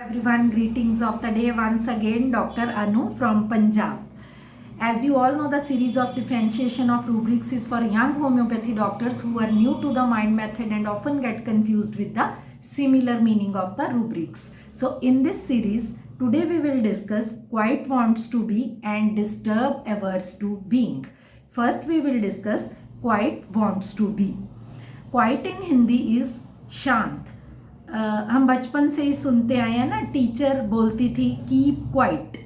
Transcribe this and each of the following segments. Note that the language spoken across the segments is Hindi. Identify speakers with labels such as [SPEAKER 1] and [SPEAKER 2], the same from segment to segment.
[SPEAKER 1] Everyone, greetings of the day once again. Dr. Anu from Punjab. As you all know, the series of differentiation of rubrics is for young homeopathy doctors who are new to the mind method and often get confused with the similar meaning of the rubrics. So in this series, today we will discuss quite wants to be and disturb averse to being. First we will discuss quite wants to be. Quite in Hindi is शांत. हम बचपन से ही सुनते आए हैं ना, टीचर बोलती थी keep quiet.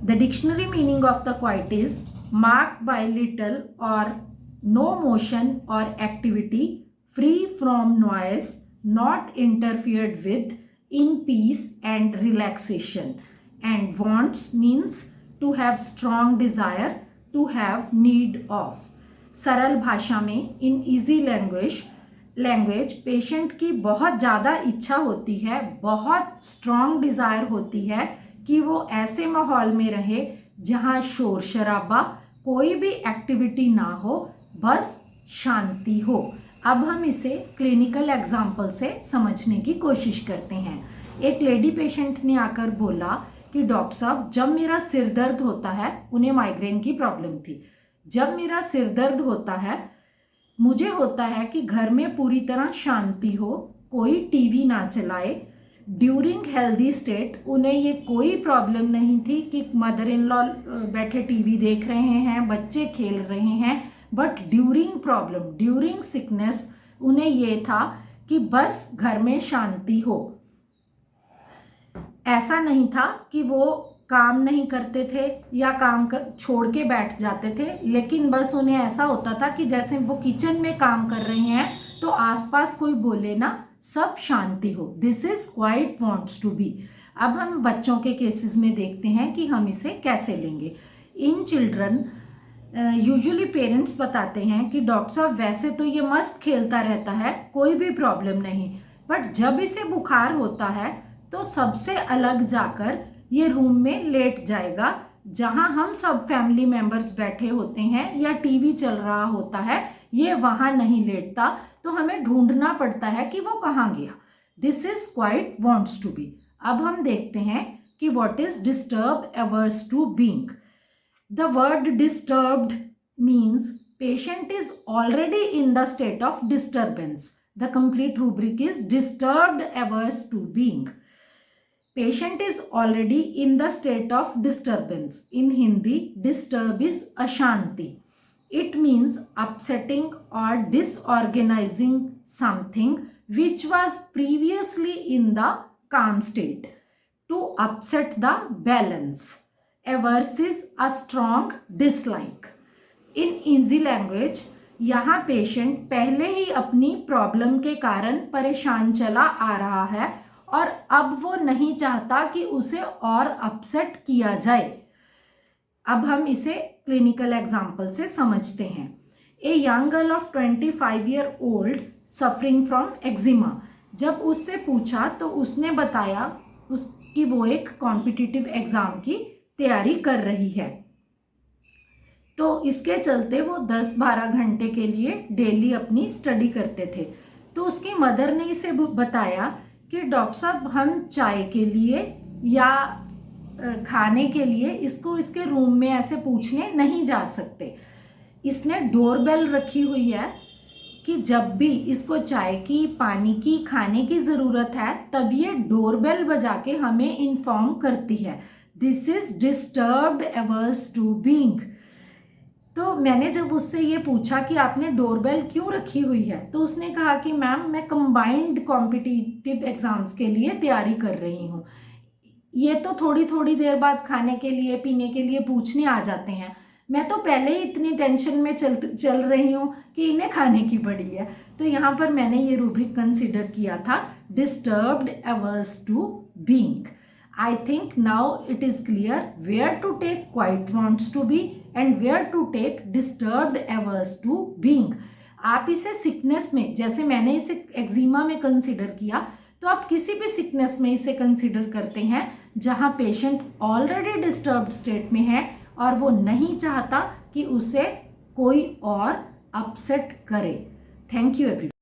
[SPEAKER 1] The dictionary meaning of the quiet is marked by little or no motion or activity, free from noise, not interfered with, in peace and relaxation. And wants means to have strong desire, to have need of. सरल भाषा में, इन ईजी लैंग्वेज पेशेंट की बहुत ज़्यादा इच्छा होती है, बहुत स्ट्रॉन्ग डिज़ायर होती है कि वो ऐसे माहौल में रहे जहाँ शोर शराबा, कोई भी एक्टिविटी ना हो, बस शांति हो. अब हम इसे क्लिनिकल एग्जाम्पल से समझने की कोशिश करते हैं. एक लेडी पेशेंट ने आकर बोला कि डॉक्टर साहब, जब मेरा सिर दर्द होता है, उन्हें माइग्रेन की प्रॉब्लम थी, जब मेरा सिर दर्द होता है मुझे होता है कि घर में पूरी तरह शांति हो, कोई टीवी ना चलाए. ड्यूरिंग हेल्दी स्टेट उन्हें ये कोई प्रॉब्लम नहीं थी कि मदर इन लॉ बैठे टीवी देख रहे हैं, बच्चे खेल रहे हैं. But during problem, during sickness उन्हें ये था कि बस घर में शांति हो. ऐसा नहीं था कि वो काम नहीं करते थे या छोड़ के बैठ जाते थे, लेकिन बस उन्हें ऐसा होता था कि जैसे वो किचन में काम कर रहे हैं तो आसपास कोई बोले ना, सब शांति हो. This is quiet wants to be. अब हम बच्चों के केसेस में देखते हैं कि हम इसे कैसे लेंगे. इन चिल्ड्रन यूजुअली पेरेंट्स बताते हैं कि डॉक्टर साहब वैसे तो ये मस्त खेलता रहता है, कोई भी प्रॉब्लम नहीं, बट जब इसे बुखार होता है तो सबसे अलग जाकर ये रूम में लेट जाएगा जहां हम सब फैमिली मेंबर्स बैठे होते हैं या टीवी चल रहा होता है. ये वहां नहीं लेटता, तो हमें ढूंढना पड़ता है कि वो कहाँ गया. This is quiet wants to be. अब हम देखते हैं कि what is disturb averse to being. The word disturbed means patient is already in the state of disturbance. The complete rubric is disturbed averse to being. Patient is already in the state of disturbance. In Hindi, disturb is ashanti. It means upsetting or disorganizing something which was previously in the calm state. To upset the balance. Averse is a strong dislike. In easy language, यहाँ पेशेंट पहले ही अपनी प्रॉब्लम के कारण परेशान चला आ रहा है और अब वो नहीं चाहता कि उसे और अपसेट किया जाए. अब हम इसे क्लिनिकल एग्जाम्पल से समझते हैं. A young girl of 25 year old suffering from eczema. जब उससे पूछा तो उसने बताया कि वो एक कॉम्पिटिटिव एग्जाम की तैयारी कर रही है, तो इसके चलते वो 10-12 घंटे के लिए डेली अपनी स्टडी करते थे. तो उसकी मदर ने इसे बताया कि डॉक्टर साहब, हम चाय के लिए या खाने के लिए इसको इसके रूम में ऐसे पूछने नहीं जा सकते. इसने डोरबेल रखी हुई है कि जब भी इसको चाय की, पानी की, खाने की ज़रूरत है तब ये डोरबेल बजा के हमें इन्फॉर्म करती है. This is disturbed averse to being. तो मैंने जब उससे ये पूछा कि आपने डोरबेल क्यों रखी हुई है, तो उसने कहा कि मैम, मैं कंबाइंड कॉम्पिटिटिव एग्ज़ाम्स के लिए तैयारी कर रही हूँ. ये तो थोड़ी थोड़ी देर बाद खाने के लिए, पीने के लिए पूछने आ जाते हैं. मैं तो पहले ही इतनी टेंशन में चल रही हूँ कि इन्हें खाने की पड़ी है. तो यहाँ पर मैंने ये रूब्रिक कंसिडर किया था, disturbed averse to being. I think now it is clear where to take quite wants to be and where to take disturbed averse to being. आप इसे सिकनेस में, जैसे मैंने इसे एक्जिमा में कंसिडर किया, तो आप किसी भी सिकनेस में इसे कंसिडर करते हैं जहां पेशेंट ऑलरेडी डिस्टर्ब्ड स्टेट में है और वो नहीं चाहता कि उसे कोई और अपसेट करे. Thank you everyone.